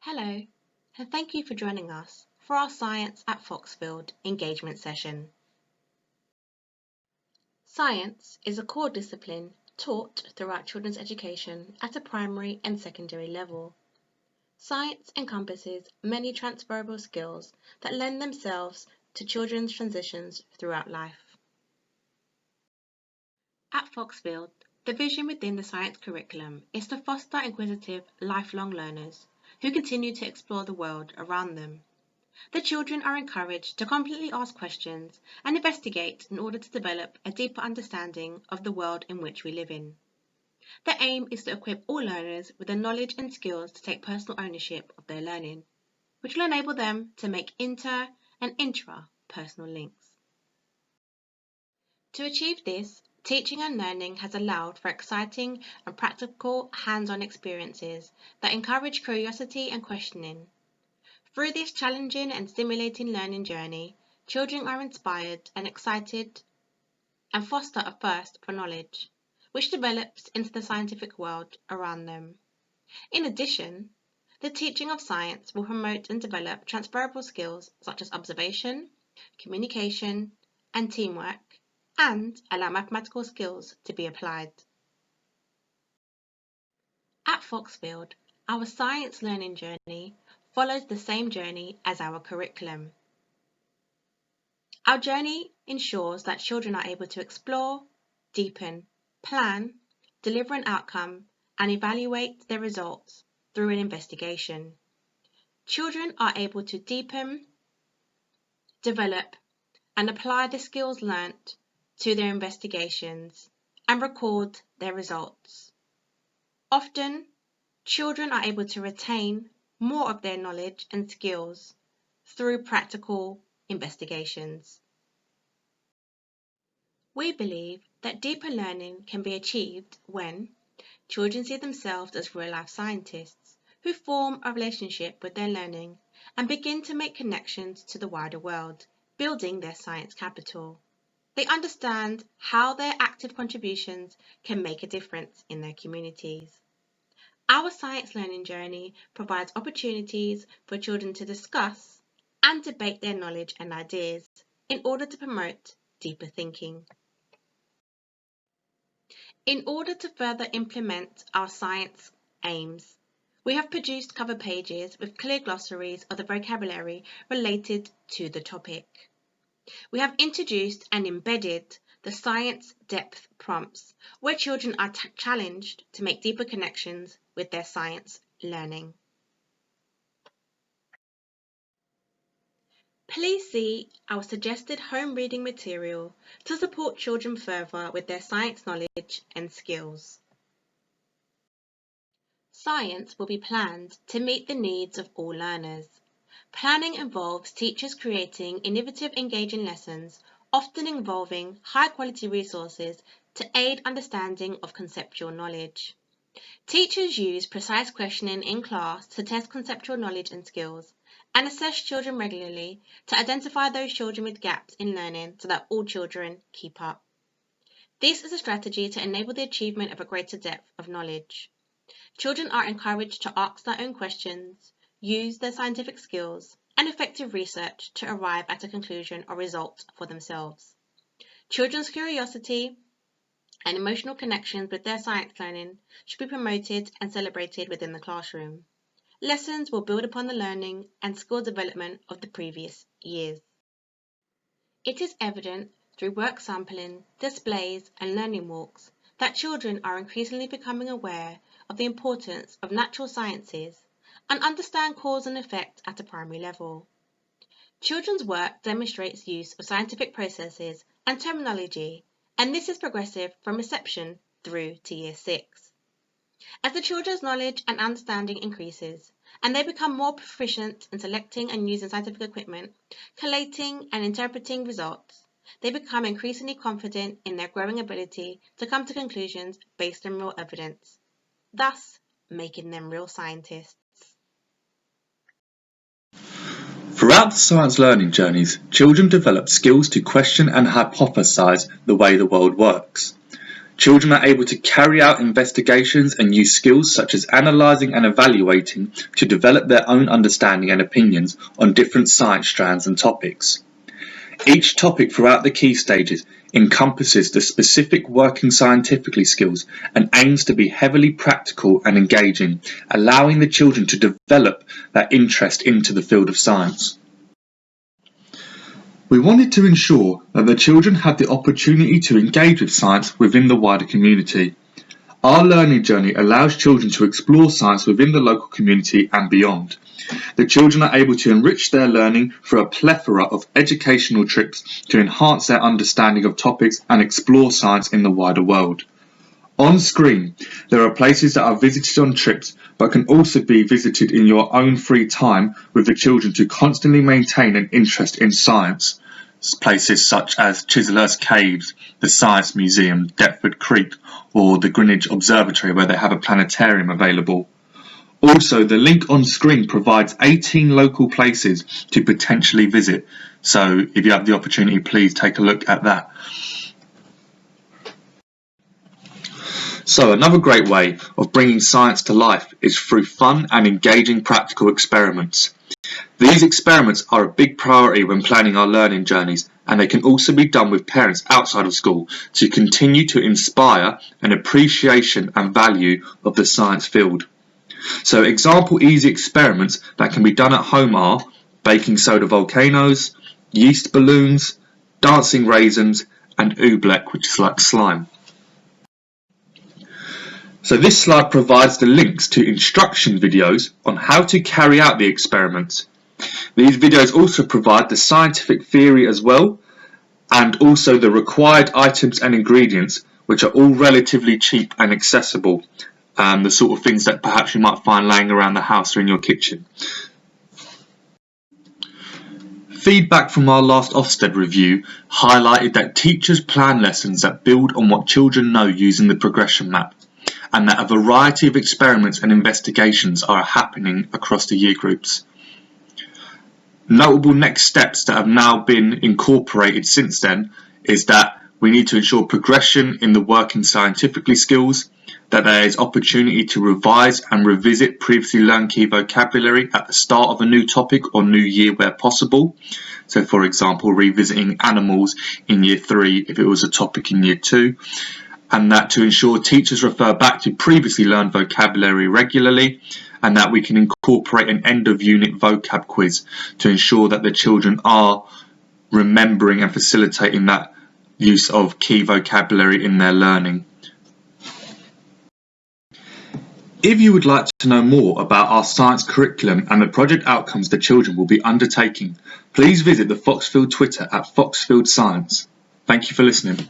Hello, and thank you for joining us for our Science at Foxfield engagement session. Science is a core discipline taught throughout children's education at a primary and secondary level. Science encompasses many transferable skills that lend themselves to children's transitions throughout life. At Foxfield, the vision within the science curriculum is to foster inquisitive, lifelong learners who continue to explore the world around them. The children are encouraged to constantly ask questions and investigate in order to develop a deeper understanding of the world in which we live in. The aim is to equip all learners with the knowledge and skills to take personal ownership of their learning, which will enable them to make inter and intra-personal links. To achieve this, teaching and learning has allowed for exciting and practical hands-on experiences that encourage curiosity and questioning. Through this challenging and stimulating learning journey, children are inspired and excited and foster a thirst for knowledge, which develops into the scientific world around them. In addition, the teaching of science will promote and develop transferable skills such as observation, communication, and teamwork, and allow mathematical skills to be applied. At Foxfield, our science learning journey follows the same journey as our curriculum. Our journey ensures that children are able to explore, deepen, plan, deliver an outcome, and evaluate their results through an investigation. Children are able to deepen, develop, and apply the skills learnt to their investigations and record their results. Often, children are able to retain more of their knowledge and skills through practical investigations. We believe that deeper learning can be achieved when children see themselves as real-life scientists who form a relationship with their learning and begin to make connections to the wider world, building their science capital. They understand how their active contributions can make a difference in their communities. Our science learning journey provides opportunities for children to discuss and debate their knowledge and ideas in order to promote deeper thinking. In order to further implement our science aims, we have produced cover pages with clear glossaries of the vocabulary related to the topic. We have introduced and embedded the science depth prompts, where children are challenged to make deeper connections with their science learning. Please see our suggested home reading material to support children further with their science knowledge and skills. Science will be planned to meet the needs of all learners. Planning involves teachers creating innovative, engaging lessons, often involving high-quality resources to aid understanding of conceptual knowledge. Teachers use precise questioning in class to test conceptual knowledge and skills, and assess children regularly to identify those children with gaps in learning so that all children keep up. This is a strategy to enable the achievement of a greater depth of knowledge. Children are encouraged to ask their own questions, use their scientific skills and effective research to arrive at a conclusion or result for themselves. Children's curiosity and emotional connections with their science learning should be promoted and celebrated within the classroom. Lessons will build upon the learning and skill development of the previous years. It is evident through work sampling, displays and learning walks that children are increasingly becoming aware of the importance of natural sciences and understand cause and effect at a primary level. Children's work demonstrates use of scientific processes and terminology, and this is progressive from reception through to Year 6. As the children's knowledge and understanding increases, and they become more proficient in selecting and using scientific equipment, collating and interpreting results, they become increasingly confident in their growing ability to come to conclusions based on real evidence, thus making them real scientists. Throughout the science learning journeys, children develop skills to question and hypothesize the way the world works. Children are able to carry out investigations and use skills such as analysing and evaluating to develop their own understanding and opinions on different science strands and topics. Each topic throughout the key stages encompasses the specific working scientifically skills and aims to be heavily practical and engaging, allowing the children to develop that interest into the field of science. We wanted to ensure that the children had the opportunity to engage with science within the wider community. Our learning journey allows children to explore science within the local community and beyond. The children are able to enrich their learning through a plethora of educational trips to enhance their understanding of topics and explore science in the wider world. On screen, there are places that are visited on trips but can also be visited in your own free time with the children to constantly maintain an interest in science. Places such as Chislehurst Caves, the Science Museum, Deptford Creek, or the Greenwich Observatory where they have a planetarium available. Also, the link on screen provides 18 local places to potentially visit, so if you have the opportunity, please take a look at that. So another great way of bringing science to life is through fun and engaging practical experiments. These experiments are a big priority when planning our learning journeys, and they can also be done with parents outside of school to continue to inspire an appreciation and value of the science field. So example easy experiments that can be done at home are baking soda volcanoes, yeast balloons, dancing raisins, and oobleck, which is like slime. So this slide provides the links to instruction videos on how to carry out the experiments. These videos also provide the scientific theory as well, and also the required items and ingredients, which are all relatively cheap and accessible, the sort of things that perhaps you might find laying around the house or in your kitchen. Feedback from our last Ofsted review highlighted that teachers plan lessons that build on what children know using the progression map, and that a variety of experiments and investigations are happening across the year groups. Notable next steps that have now been incorporated since then is that we need to ensure progression in the working scientifically skills, that there is opportunity to revise and revisit previously learned key vocabulary at the start of a new topic or new year where possible. So for example, revisiting animals in year 3 if it was a topic in year 2. And that to ensure teachers refer back to previously learned vocabulary regularly, and that we can incorporate an end of unit vocab quiz to ensure that the children are remembering and facilitating that use of key vocabulary in their learning. If you would like to know more about our science curriculum and the project outcomes the children will be undertaking, please visit the Foxfield Twitter at Foxfield Science. Thank you for listening.